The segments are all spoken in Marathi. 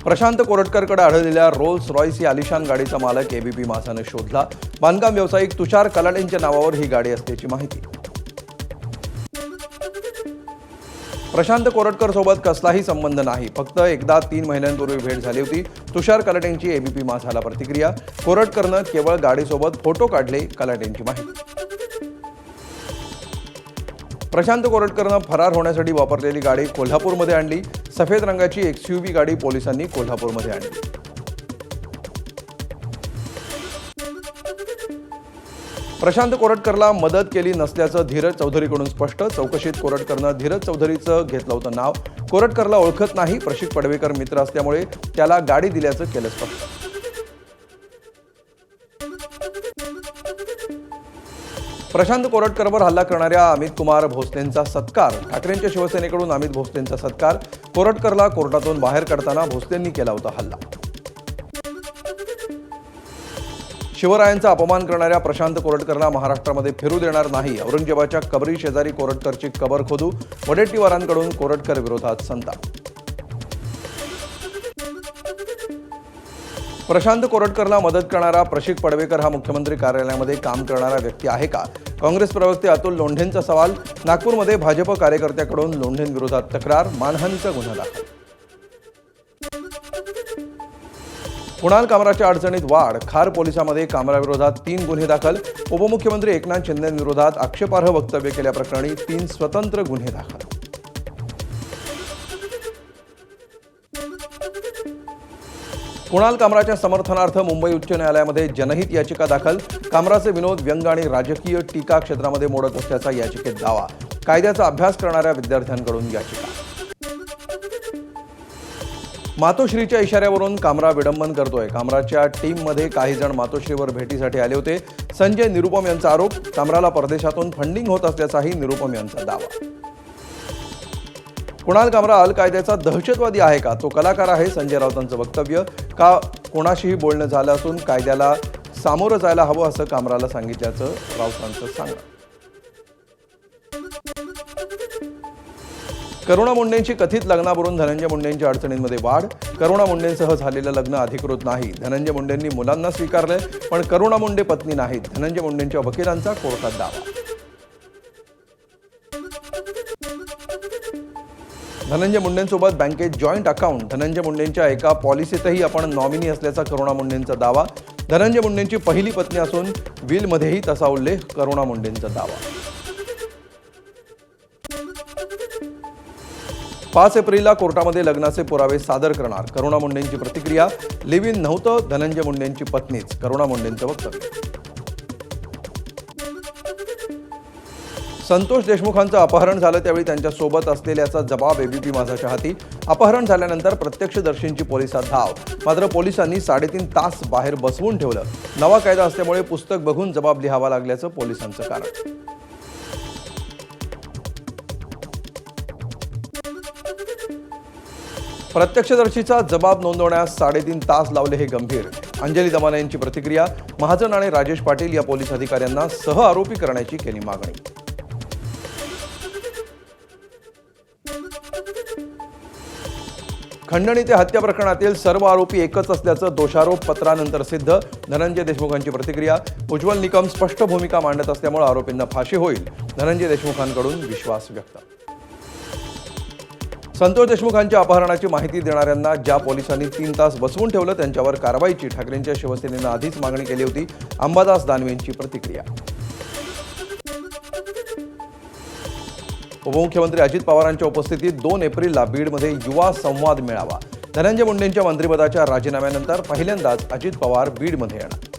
प्रशांत कोरटकरकडे आढळलेल्या रोल्स रॉयस या आलिशान गाडीचा मालक एबीपी माझाने शोधला। बांधकाम व्यावसायिक तुषार कलाडेंच्या नावावर ही गाडी असल्याची माहिती। प्रशांत कोरटकर सोबत कसलाही संबंध नाही, फक्त एकदा 3 महिन्यांपूर्वी भेट झाली होती। तुषार कलाडेंची एबीपी माझाला प्रतिक्रिया। कोरटकरनं केवळ गाडीसोबत फोटो काढले, कलाडेंची माहिती। प्रशांत कोरटकरनं फरार होण्यासाठी वापरलेली गाडी कोल्हापूरमध्ये आणली। सफेद रंगाची एक्सयूव्ही गाडी पोलिसांनी कोल्हापूरमध्ये आणली। प्रशांत कोरटकरला मदत केली नसल्याचं धीरज चौधरीकडून स्पष्ट। चौकशीत कोरटकरनं धीरज चौधरीचं घेतलं होतं नाव। कोरटकरला ओळखत नाही, प्रशिक पडवेकर मित्र असल्यामुळे त्याला गाडी दिल्याचं केलं स्पष्ट। प्रशांत कोरटकरवर हल्ला करणाऱ्या अमित कुमार भोसलेंचा सत्कार। ठाकरेंच्या शिवसेनेकडून अमित भोसलेंचा सत्कार। कोरटकरला कोर्टातून बाहेर काढताना भोसलेंनी केला होता हल्ला। शिवरायांचा अपमान करणाऱ्या प्रशांत कोरटकरला महाराष्ट्रामध्ये फिरू देणार नाही। औरंगजेबाच्या कबरी शेजारी कोरटकरची कबर खोदू। वडेट्टीवारांकडून कोरटकर विरोधात संताप। प्रशांत कोरटकरला मदत करणारा प्रशिक पडवेकर हा मुख्यमंत्री कार्यालयामध्ये काम करणारा व्यक्ती आहे का? काँग्रेस प्रवक्ते अतुल लोंढेंचा सवाल। नागपूरमध्ये भाजप कार्यकर्त्याकडून लोंढेंविरोधात तक्रार, मानहानीचा गुन्हा दाखल। कुणाल कामराच्या अडचणीत वाढ। खार पोलिसांमध्ये कामराविरोधात 3 गुन्हे दाखल। उपमुख्यमंत्री एकनाथ शिंदेंविरोधात आक्षेपार्ह वक्तव्य केल्याप्रकरणी 3 स्वतंत्र गुन्हे दाखल। कुणाल कामराच्या समर्थनार्थ मुंबई उच्च न्यायालयामध्ये जनहित याचिका दाखल। कामराचे विनोद, व्यंग आणि राजकीय टीका क्षेत्रामध्ये मोडत असल्याचा याचिकेत दावा। कायद्याचा अभ्यास करणाऱ्या विद्यार्थ्यांकडून याचिका। मातोश्रीच्या इशाऱ्यावरून कामरा विडंबन करतोय। कामराच्या टीममध्ये काही जण मातोश्रीवर भेटीसाठी आले होते। संजय निरुपम यांचा आरोप। कामराला परदेशातून फंडिंग होत असल्याचाही निरुपम यांचा दावा। कुणाल कामरा अल कायद्याचा दहशतवादी आहे का? तो कलाकार आहे, संजय राऊतांचं वक्तव्य। का कोणाशीही बोलणं झालं असून कायद्याला सामोरं जायला हवं असं कामराला सांगितल्याचं राऊतांचं सांगणं। करुणा मुंडेंची कथित लग्नावरून धनंजय मुंडेंच्या अडचणींमध्ये वाढ। करुणा मुंडेंसह झालेलं लग्न अधिकृत नाही। धनंजय मुंडेंनी मुलांना स्वीकारले, पण करुणा मुंडे पत्नी नाहीत। धनंजय मुंडेंच्या वकिलांचा कोर्टात दावा। धनंजय मुंडेंसोबत बँकेत जॉईंट अकाउंट। धनंजय मुंडेंच्या एका पॉलिसीतही आपण नॉमिनी असल्याचा करुणा मुंडेंचा दावा। धनंजय मुंडेंची पहिली पत्नी असून विलमध्येही तसा उल्लेख, करुणा मुंडेंचा दावा। 5 एप्रिलला कोर्टामध्ये लग्नाचे पुरावे सादर करणार। करुणा मुंडेंची प्रतिक्रिया। लिव्ह इन नव्हतं, धनंजय मुंडेंची पत्नीच, करुणा मुंडेंचं वक्तव्य। संतोष देशमुखांचं अपहरण झालं त्यावेळी त्यांच्या सोबत असलेल्याचा जबाब एबीपी माझाच्या हाती। अपहरण झाल्यानंतर प्रत्यक्षदर्शींची पोलिसात धाव, मात्र पोलिसांनी 3.5 तास बाहेर बसवून ठेवलं। नवा कायदा असल्यामुळे पुस्तक बघून जबाब लिहावा लागल्याचं पोलिसांचं कारण। प्रत्यक्षदर्शीचा जबाब नोंदवण्यास 3.5 तास लावले हे गंभीर। अंजली दमाने यांची प्रतिक्रिया। महाजन आणि राजेश पाटील या पोलीस अधिकाऱ्यांना सह आरोपी करण्याची केली मागणी। खंडणी ते हत्या प्रकरणातील सर्व आरोपी एकच असल्याचं दोषारोप पत्रानंतर सिद्ध। धनंजय देशमुखांची प्रतिक्रिया। उज्ज्वल निकम स्पष्ट भूमिका मांडत असल्यामुळे आरोपींना फाशी होईल, धनंजय देशमुखांकडून विश्वास व्यक्त। संतोष देशमुखांच्या अपहरणाची माहिती देणाऱ्यांना ज्या पोलिसांनी 3 तास बसवून ठेवलं त्यांच्यावर कारवाईची ठाकरेंच्या शिवसेनेनं आधीच मागणी केली होती। अंबादास दानवेंची प्रतिक्रिया। उपमुख्यमंत्री अजित पवारांच्या उपस्थितीत 2 एप्रिलला बीडमध्ये युवा संवाद मेळावा। धनंजय मुंडेंच्या मंत्रिपदाच्या राजीनाम्यानंतर पहिल्यांदाच अजित पवार बीडमध्ये येणार।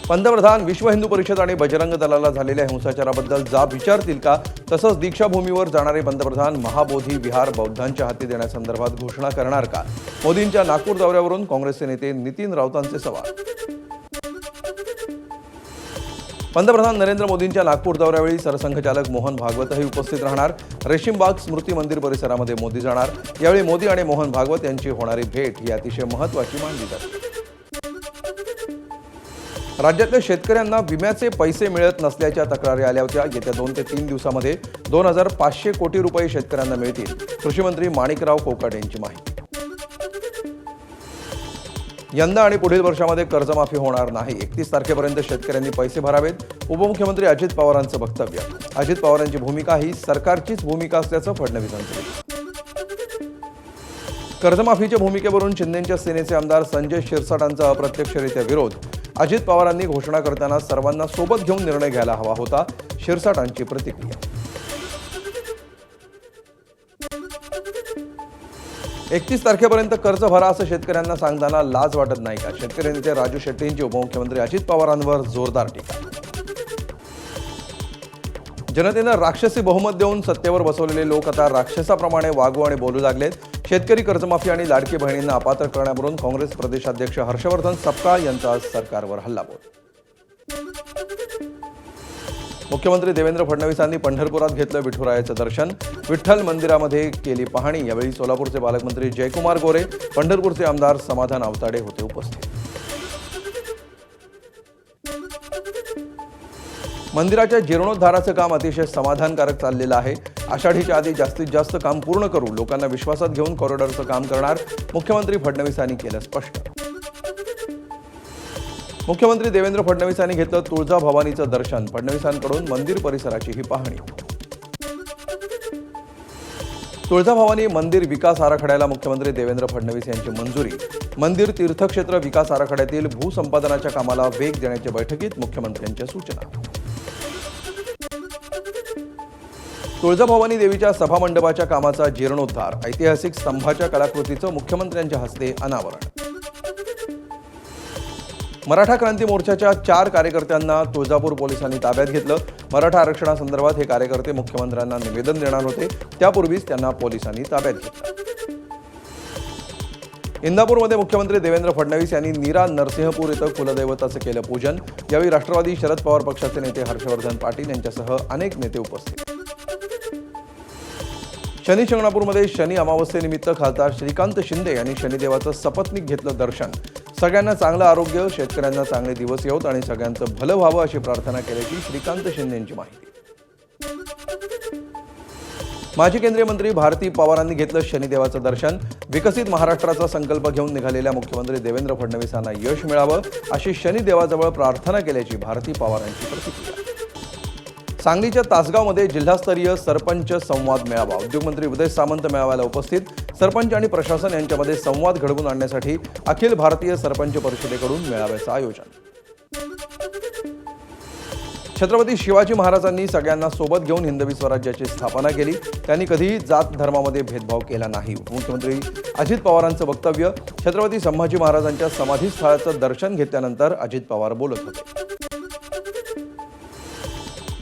पंतप्रधान विश्व हिंदू परिषद आणि बजरंग दलाला झालेल्या हिंसाचाराबद्दल जाब विचारतील का? तसंच दीक्षाभूमीवर जाणारे पंतप्रधान महाबोधी विहार बौद्धांच्या हाती देण्यासंदर्भात घोषणा करणार का? मोदींच्या नागपूर दौऱ्यावरून काँग्रेसचे नेते नितीन राऊतांचे सवाल। पंतप्रधान नरेंद्र मोदींच्या नागपूर दौऱ्यावेळी सरसंघचालक मोहन भागवतही उपस्थित राहणार। रेशीमबाग स्मृती मंदिर परिसरामध्ये मोदी जाणार। यावेळी मोदी आणि मोहन भागवत यांची होणारी भेट ही अतिशय महत्त्वाची मानली जाते। राज्यातल्या शेतकऱ्यांना विम्याचे पैसे मिळत नसल्याच्या तक्रारी आल्या होत्या. येत्या 2 ते 3 दिवसांमध्ये 2,500 कोटी रुपये शेतकऱ्यांना मिळतील. कृषी मंत्री माणिकराव कोकाट यांची माहिती. यंदा आणि पुढील वर्षामध्ये कर्जमाफी होणार नाही. 31 तारखेपर्यंत शेतकऱ्यांनी पैसे भरावेत. उपमुख्यमंत्री अजित पवारांचं वक्तव्य. अजित पवारांची भूमिका ही सरकारचीच भूमिका असल्याचं फडणवीसांचं. कर्जमाफीच्या भूमिकेवरून शिंदेंच्या सेनेचे आमदार संजय शिरसाटांचा अप्रत्यक्षरित्या विरोध. अजित पवारांनी घोषणा करताना सर्वांना सोबत घेऊन निर्णय घ्यायला हवा होता. शिरसाटांची प्रतिक्रिया. 31 तारखेपर्यंत कर्ज भरा असं शेतकऱ्यांना सांगताना लाज वाटत नाही का? शेतकरी नेते राजू शेट्टींची उपमुख्यमंत्री अजित पवारांवर जोरदार टीका. जनतेनं राक्षसी बहुमत देऊन सत्तेवर बसवलेले लोक आता राक्षसाप्रमाणे वागू आणि बोलू लागलेत. शेतकरी कर्जमाफी आणि लाडकी बहिणींना अपात्र करण्यावरून काँग्रेस प्रदेशाध्यक्ष हर्षवर्धन सपकाळ यांचा आज सरकारवर हल्लाबोल. मुख्यमंत्री देवेंद्र फडणवीसांनी पंढरपुरात घेतलं विठुरायाचं दर्शन. विठ्ठल मंदिरामध्ये केली पाहणी. यावेळी सोलापूरचे पालकमंत्री जयकुमार गोरे, पंढरपूरचे आमदार समाधान आवताडे होते उपस्थित. मंदिराच्या जीर्णोद्धाराचं काम अतिशय समाधानकारक चाललेलं आहे. आषाढीच्या आधी जास्तीत जास्त काम पूर्ण करू. लोकांना विश्वासात घेऊन कॉरिडॉरचं काम करणार. मुख्यमंत्री फडणवीसांनी केलं स्पष्ट. मुख्यमंत्री देवेंद्र फडणवीसांनी घेतलं तुळजाभवानीचं दर्शन. फडणवीसांकडून मंदिर परिसराची ही पाहणी. तुळजाभवानी मंदिर विकास आराखड्याला मुख्यमंत्री देवेंद्र फडणवीस यांची मंजुरी. मंदिर तीर्थक्षेत्र विकास आराखड्यातील भूसंपादनाच्या कामाला वेग देण्याच्या बैठकीत मुख्यमंत्र्यांच्या सूचना. तुळजाभवानी देवीच्या सभामंडपाच्या कामाचा जीर्णोद्धार. ऐतिहासिक स्तंभाच्या कलाकृतीचं मुख्यमंत्र्यांच्या हस्ते अनावरण. मराठा क्रांती मोर्चाच्या 4 कार्यकर्त्यांना तुळजापूर पोलिसांनी ताब्यात घेतलं. मराठा आरक्षणासंदर्भात हे कार्यकर्ते मुख्यमंत्र्यांना निवेदन देणार होते. त्यापूर्वीच त्यांना पोलिसांनी ताब्यात घेतलं. इंदापूरमध्ये मुख्यमंत्री देवेंद्र फडणवीस यांनी नीरा नरसिंहपूर इथं कुलदैवताचं केलं पूजन. यावेळी राष्ट्रवादी शरद पवार पक्षाचे नेते हर्षवर्धन पाटील यांच्यासह अनेक नेते उपस्थित. शनी शिंगणापूरमध्ये शनी अमावस्येनिमित्त खासदार श्रीकांत शिंदे यांनी शनिदेवाचं सपत्नीक घेतलं दर्शन. सगळ्यांना चांगलं आरोग्य, शेतकऱ्यांना चांगले दिवस येवोत आणि सगळ्यांचं भलं व्हावं अशी प्रार्थना केल्याची श्रीकांत शिंदेंची माहिती. माजी केंद्रीय मंत्री भारती पवारांनी घेतलं शनिदेवाचं दर्शन. विकसित महाराष्ट्राचा संकल्प घेऊन निघालेल्या मुख्यमंत्री देवेंद्र फडणवीसांना यश मिळावं अशी शनिदेवाजवळ प्रार्थना केल्याची भारती पवारांची प्रतिक्रिया. सांगलीच्या तासगावमध्ये जिल्हास्तरीय सरपंच संवाद मेळावा. उद्योगमंत्री उदय सामंत मेळाव्याला उपस्थित. सरपंच आणि प्रशासन यांच्यामध्ये संवाद घडवून आणण्यासाठी अखिल भारतीय सरपंच परिषदेकडून मेळाव्याचं आयोजन. छत्रपती शिवाजी महाराजांनी सगळ्यांना सोबत घेऊन हिंदवी स्वराज्याची स्थापना केली. त्यांनी कधीही जात धर्मामध्ये भेदभाव केला नाही. उपमुख्यमंत्री अजित पवारांचं वक्तव्य. छत्रपती संभाजी महाराजांच्या समाधीस्थळाचं दर्शन घेतल्यानंतर अजित पवार बोलत होते.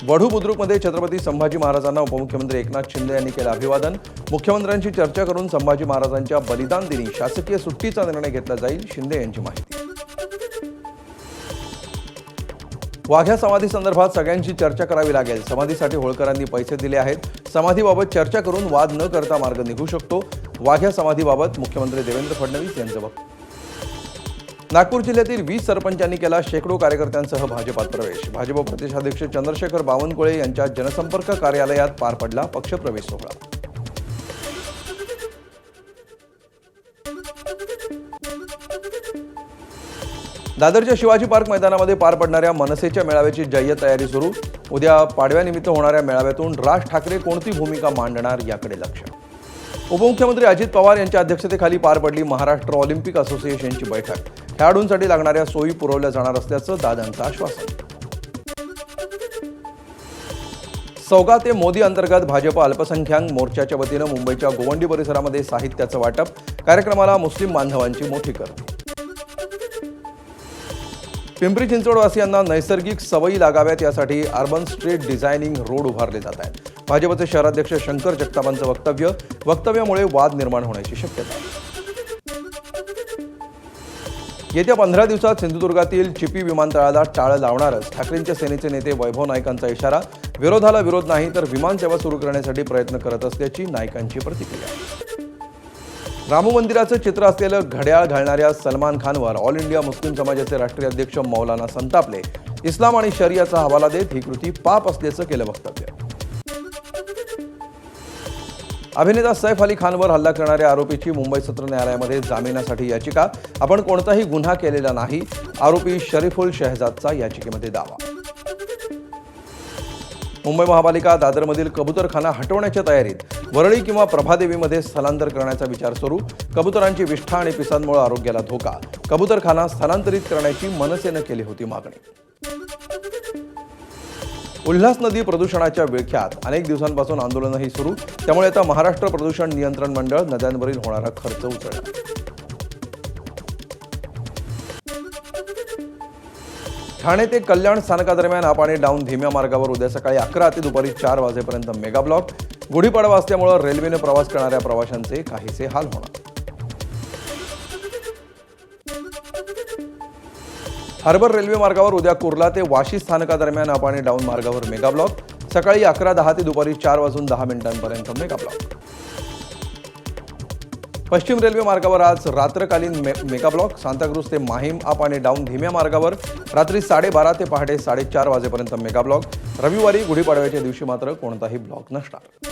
वढू बुद्रुकमध्ये छत्रपती संभाजी महाराजांना उपमुख्यमंत्री एकनाथ शिंदे यांनी केलं अभिवादन. मुख्यमंत्र्यांशी चर्चा करून संभाजी महाराजांच्या बलिदान दिनी शासकीय सुट्टीचा निर्णय घेतला जाईल. शिंदे यांची माहिती. वाघ्या समाधी संदर्भात सगळ्यांची चर्चा करावी लागेल. समाधीसाठी होळकरांनी पैसे दिले आहेत. समाधीबाबत चर्चा करून वाद न करता मार्ग निघू शकतो. वाघ्या समाधीबाबत मुख्यमंत्री देवेंद्र फडणवीस यांचं वक्तव्य. नागपूर जिल्ह्यातील 20 सरपंचांनी केला शेकडो कार्यकर्त्यांसह भाजपात प्रवेश. भाजप प्रदेशाध्यक्ष चंद्रशेखर बावनकुळे यांच्या जनसंपर्क कार्यालयात पार पडला पक्षप्रवेश सोहळा. दादरच्या शिवाजी पार्क मैदानामध्ये पार पडणाऱ्या मनसेच्या मेळाव्याची जय्यत तयारी सुरू. उद्या पाडव्यानिमित्त होणाऱ्या मेळाव्यातून राज ठाकरे कोणती भूमिका मांडणार याकडे लक्ष. उपमुख्यमंत्री अजित पवार यांच्या अध्यक्षतेखाली पार पडली महाराष्ट्र ऑलिम्पिक असोसिएशनची बैठक. खेळाडूंसाठी लागणाऱ्या सोयी पुरवल्या जाणार असल्याचं दादांचं आश्वासन. सौगा ते मोदी अंतर्गत भाजप अल्पसंख्याक मोर्चाच्या वतीनं मुंबईच्या गोवंडी परिसरामध्ये साहित्याचं वाटप. कार्यक्रमाला मुस्लिम बांधवांची मोठी गर्दी. पिंपरी चिंचवडवासियांना नैसर्गिक सवयी लागाव्यात यासाठी अर्बन स्ट्रीट डिझायनिंग रोड उभारले जात आहेत. भाजपचे शहराध्यक्ष शंकर जगतापांचं वक्तव्य. वक्तव्यामुळे वाद निर्माण होण्याची शक्यता. येत्या 15 दिवसात सिंधुदुर्गातील चिपी विमानतळाला टाळं लावणारच. ठाकरेंच्या सेनेचे नेते वैभव नाईकांचा इशारा. विरोधाला विरोध नाही तर विमानसेवा सुरू करण्यासाठी प्रयत्न करत असल्याची नाईकांची प्रतिक्रिया. राम मंदिराचं चित्र असलेलं घड्याळ घालणाऱ्या सलमान खानवर ऑल इंडिया मुस्लिम समाजाचे राष्ट्रीय अध्यक्ष मौलाना संतापले. इस्लाम आणि शरियाचा हवाला देत ही कृती पाप असल्याचं केलं वक्तव्य. अभिनेता सैफ अली खानवर हल्ला करणाऱ्या आरोपीची मुंबई सत्र न्यायालयामध्ये जामिनासाठी याचिका. आपण कोणताही गुन्हा केलेला नाही, आरोपी शरीफुल शहजादचा याचिकेमध्ये दावा. मुंबई महापालिका दादरमधील कबूतरखाना हटवण्याच्या तयारीत. वरळी किंवा प्रभादेवीमध्ये स्थलांतर करण्याचा विचार सुरू. कबुतरांची विष्ठा आणि पिसांमुळे आरोग्याला धोका. कबूतरखाना स्थलांतरित करण्याची मनसेनं केली होती मागणी. उल्हास नदी प्रदूषणाच्या विळख्यात. अनेक दिवसांपासून आंदोलनही सुरू. त्यामुळे आता महाराष्ट्र प्रदूषण नियंत्रण मंडळ नद्यांवरील होणारा खर्च उचलणार. ठाणे ते कल्याण स्थानकादरम्यान अप आणि डाऊन धीम्या मार्गावर उद्या सकाळी 11 ते दुपारी 4 वाजेपर्यंत मेगा ब्लॉक. गुढीपाडवा असल्यामुळे रेल्वेने प्रवास करणाऱ्या प्रवाशांचे काहीसे हाल होणार. हार्बर रेल्वे मार्गावर उद्या कुर्ला ते वाशी स्थानकादरम्यान अप आणि डाऊन मार्गावर मेगा ब्लॉक. सकाळी 11:10 ते दुपारी 4:10 मेगा ब्लॉक. पश्चिम रेल्वे मार्गावर आज रात्रकालीन मेगा ब्लॉक. सांताक्रूज ते माहीम अप आणि डाऊन धीम्या मार्गावर रात्री 12:30 ते पहाटे 4:30 वाजेपर्यंत मेगा ब्लॉक. रविवारी गुढीपाडव्याच्या दिवशी मात्र कोणताही ब्लॉक नसणार.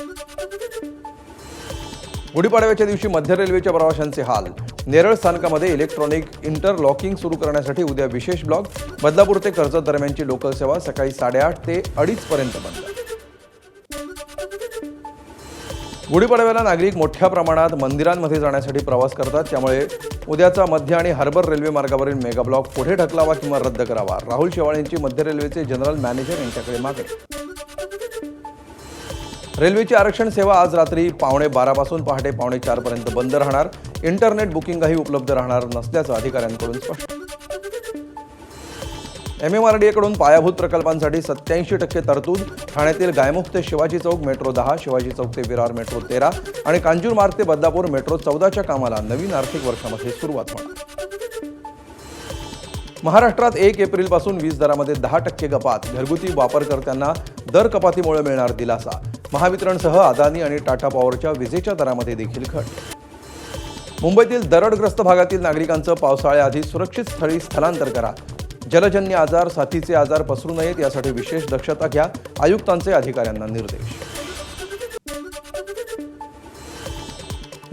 गुढीपाडव्याच्या दिवशी मध्य रेल्वेच्या प्रवाशांचे हाल. नेरळ स्थानकामध्ये इलेक्ट्रॉनिक इंटरलॉकिंग सुरू करण्यासाठी उद्या विशेष ब्लॉक. बदलापूर ते कर्जत दरम्यानची लोकल सेवा सकाळी 8:30 ते 2:30 पर्यंत बंद. गुढीपाडव्याला नागरिक मोठ्या प्रमाणात मंदिरांमध्ये जाण्यासाठी प्रवास करतात. त्यामुळे उद्याचा मध्य आणि हार्बर रेल्वे मार्गावरील मेगा ब्लॉक पुढे ढकलावा किंवा रद्द करावा. राहुल शेवाळेंची मध्य रेल्वेचे जनरल मॅनेजर यांच्याकडे मागणी. रेल्वेची आरक्षण सेवा आज रात्री 12:15 पासून पहाटे 4:15 पर्यंत बंद राहणार. इंटरनेट बुकिंगही उपलब्ध राहणार नसल्याचं अधिकाऱ्यांकडून स्पष्ट. MMRDAकडून पायाभूत प्रकल्पांसाठी 87% तरतूद. ठाण्यातील गायमुख ते शिवाजी चौक मेट्रो 10, शिवाजी चौक ते विरार मेट्रो 13 आणि कांजूर मार्ग ते बदलापूर मेट्रो 14च्या कामाला नवीन आर्थिक वर्षामध्ये सुरुवात होणार. महाराष्ट्रात 1 एप्रिलपासून वीज दरामध्ये 10% कपात. घरगुती वापरकर्त्यांना दर कपातीमुळे मिळणार दिलासा. महावितरणसह अदानी आणि टाटा पॉवरच्या विजेच्या दरामध्ये देखील घट. मुंबईतील दरडग्रस्त भागातील नागरिकांचं पावसाळ्याआधी सुरक्षित स्थळी स्थलांतर करा. जलजन्य आजार, साथीचे आजार पसरू नयेत यासाठी विशेष दक्षता घ्या. आयुक्तांचे अधिकाऱ्यांना निर्देश.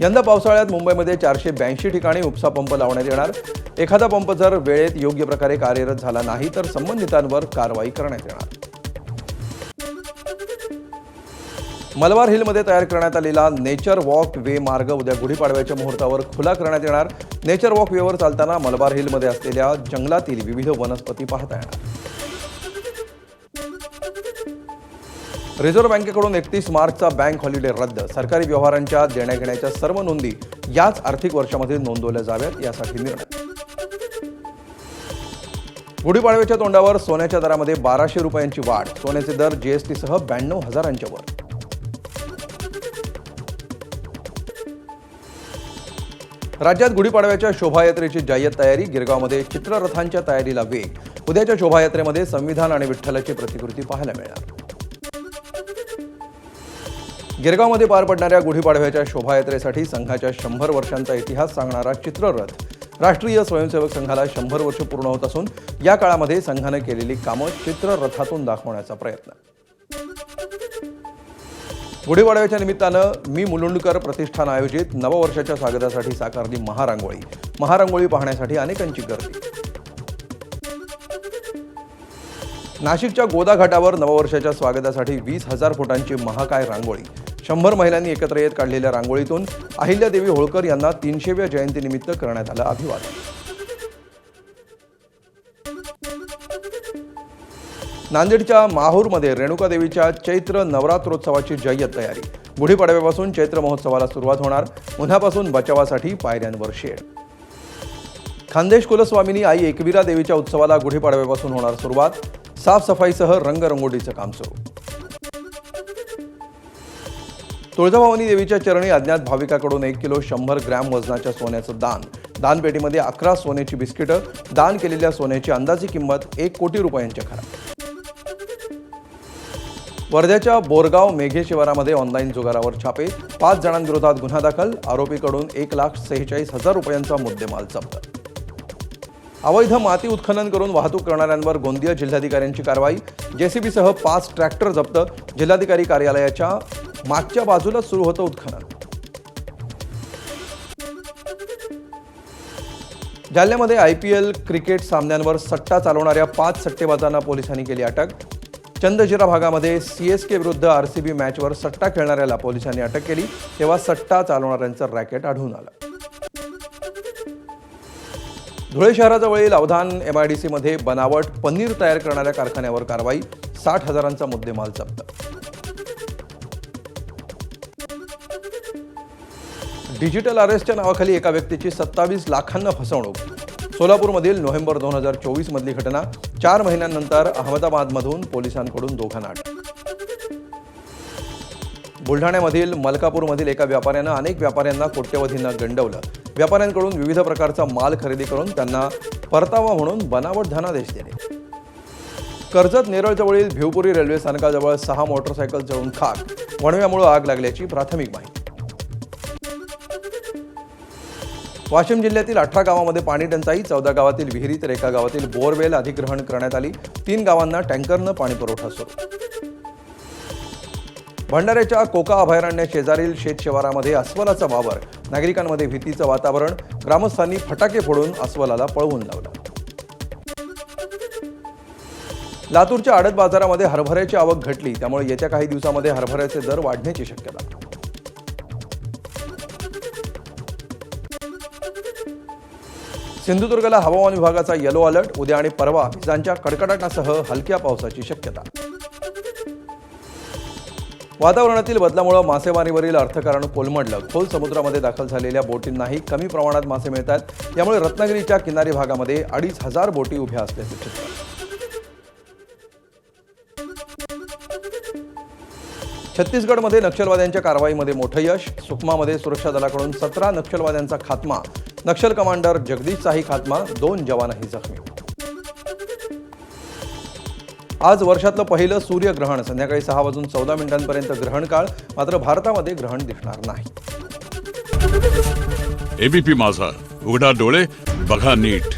यंदा पावसाळ्यात मुंबईमध्ये 482 ठिकाणी उपसा पंप लावण्यात येणार. एखादा पंप जर वेळेत योग्य प्रकारे कार्यरत झाला नाही तर संबंधितांवर कारवाई करण्यात येणार. मलबार हिलमध्ये तयार करण्यात आलेला नेचर वॉक वे मार्ग उद्या गुढीपाडव्याच्या मुहूर्तावर खुला करण्यात येणार. नेचर वॉक वेवर चालताना मलबार हिलमध्ये असलेल्या जंगलातील विविध वनस्पती पाहता येणार. रिझर्व्ह बँकेकडून 31 मार्चचा बँक हॉलिडे रद्द. सरकारी व्यवहारांच्या देण्याघेण्याच्या सर्व नोंदी याच आर्थिक वर्षामध्ये नोंदवल्या जाव्यात यासाठी निर्णय. गुढीपाडव्याच्या तोंडावर सोन्याच्या दरामध्ये 1200 रुपयांची वाढ. सोन्याचे दर जीएसटीसह 92,000च्या वर. राज्यात गुढीपाडव्याच्या शोभायात्रेची जाहीर तयारी. गिरगावमध्ये चित्ररथांच्या तयारीला वेग. उद्याच्या शोभायात्रेमध्ये संविधान आणि विठ्ठलाची प्रतिकृती पाहायला मिळणार. गिरगावमध्ये पार पडणाऱ्या गुढीपाडव्याच्या शोभायात्रेसाठी संघाच्या 100 वर्षांचा इतिहास सांगणारा चित्ररथ. राष्ट्रीय स्वयंसेवक संघाला 100 वर्ष पूर्ण होत असून या काळामध्ये संघाने केलेली कामं चित्ररथातून दाखवण्याचा प्रयत्न. गुढीपाडव्याच्या निमित्तानं मी मुलुंडकर प्रतिष्ठान आयोजित नववर्षाच्या स्वागतासाठी साकारली महारांगोळी. महारांगोळी पाहण्यासाठी अनेकांची गर्दी. नाशिकच्या गोदा घाटावर नववर्षाच्या स्वागतासाठी 20,000 फुटांची महाकाय रांगोळी. 100 महिलांनी एकत्र येत काढलेल्या रांगोळीतून अहिल्यादेवी होळकर यांना 300व्या जयंतीनिमित्त करण्यात आलं अभिवादन. नांदेडच्या माहूरमध्ये रेणुकादेवीच्या चैत्र नवरात्रोत्सवाची जय्यत तयारी. गुढीपाडव्यापासून चैत्र महोत्सवाला सुरुवात होणार. उन्हापासून बचावासाठी पायऱ्यांवर शेड. खानदेश कुलस्वामिनी आई एकविरा देवीच्या उत्सवाला गुढीपाडव्यापासून होणार सुरुवात. साफसफाईसह रंगरंगोटीचं काम सुरू. तुळजाभवानी देवीच्या चरणी अज्ञात भाविकाकडून 1 किलो 100 ग्रॅम वजनाच्या सोन्याचं दान. दानपेटीमध्ये 11 सोन्याची बिस्किटं. दान केलेल्या सोन्याची अंदाजी किंमत 1 कोटी रुपयांच्या घरात. वर्ध्याच्या बोरगाव मेघे शिवारामध्ये ऑनलाईन जुगारावर छापे, 5 जणांविरोधात गुन्हा दाखल, आरोपीकडून 1,46,000 रुपयांचा मुद्देमाल जप्त. अवैध माती उत्खनन करून वाहतूक करणाऱ्यांवर गोंदिया जिल्हाधिकाऱ्यांची कारवाई, जेसीबीसह 5 ट्रॅक्टर जप्त, जिल्हाधिकारी कार्यालयाच्या मागच्या बाजूला सुरू होतं उत्खनन. जालन्यामध्ये IPL क्रिकेट सामन्यांवर सट्टा चालवणाऱ्या 5 सट्टेबाजांना पोलिसांनी केली अटक. चंदजिरा भागामध्ये CSK विरुद्ध RCB मॅचवर सट्टा खेळणाऱ्याला पोलिसांनी अटक केली, तेव्हा सट्टा चालवणाऱ्यांचं रॅकेट आढळून आलं. धुळे शहराजवळील अवधान MIDC मध्ये बनावट पनीर तयार करणाऱ्या कारखान्यावर कारवाई, 60,000चा मुद्देमाल जप्त. डिजिटल अरेस्टच्या नावाखाली एका व्यक्तीची 27 लाखांना फसवणूक. सोलापूरमधील नोव्हेंबर 2024 मधली घटना. 4 महिन्यांनंतर अहमदाबादमधून पोलिसांकडून दोघांना अटक. बुलढाण्यामधील मलकापूरमधील एका व्यापाऱ्यानं अनेक व्यापाऱ्यांना कोट्यवधींना गंडवलं. व्यापाऱ्यांकडून विविध प्रकारचा माल खरेदी करून त्यांना परतावा म्हणून बनावट धनादेश दिले. कर्जत नेरळजवळील भिवपुरी रेल्वे स्थानकाजवळ 6 मोटरसायकल जळून खाक. वणव्यामुळे आग लागल्याची प्राथमिक माहिती. वाशिम जिल्ह्यातील 18 गावांमध्ये पाणी टंचाई. 14 गावातील विहिरी तर एका गावातील बोरवेल अधिग्रहण करण्यात आली. 3 गावांना टँकरनं पाणी पुरवठा सुरू. भंडाऱ्याच्या कोका अभयारण्य शेजारील शेत शिवारामध्ये अस्वलाचा वावर. नागरिकांमध्ये भीतीचं वातावरण. ग्रामस्थांनी फटाके फोडून अस्वलाला पळवून लावलं. लातूरच्या आडत बाजारामध्ये हरभऱ्याची आवक घटली, त्यामुळे येत्या काही दिवसांमध्ये हरभऱ्याचे दर वाढण्याची शक्यता. सिंधुदुर्गला हवामान विभागाचा येलो अलर्ट. उद्या आणि परवा विजांच्या कडकडाटासह हलक्या पावसाची शक्यता. वातावरणातील बदलामुळे मासेमारीवरील अर्थकारण कोलमडलं. खोल समुद्रामध्ये दाखल झालेल्या बोटींनाही कमी प्रमाणात मासे मिळतात. यामुळे रत्नागिरीच्या किनारी भागामध्ये 2,500 बोटी उभ्या असल्याचे चित्र. छत्तीसगडमध्ये नक्षलवाद्यांच्या कारवाईमध्ये मोठं यश. सुकमामध्ये सुरक्षा दलाकडून 17 नक्षलवाद्यांचा खात्मा. नक्षल कमांडर जगदीशचाही खात्मा. 2 जवानही जखमी. आज वर्षातलं पहिलं सूर्यग्रहण. संध्याकाळी 6:14 ग्रहण काळ. मात्र भारतामध्ये ग्रहण दिसणार नाही. ABP माझा, उघडा डोळे बघा नीट.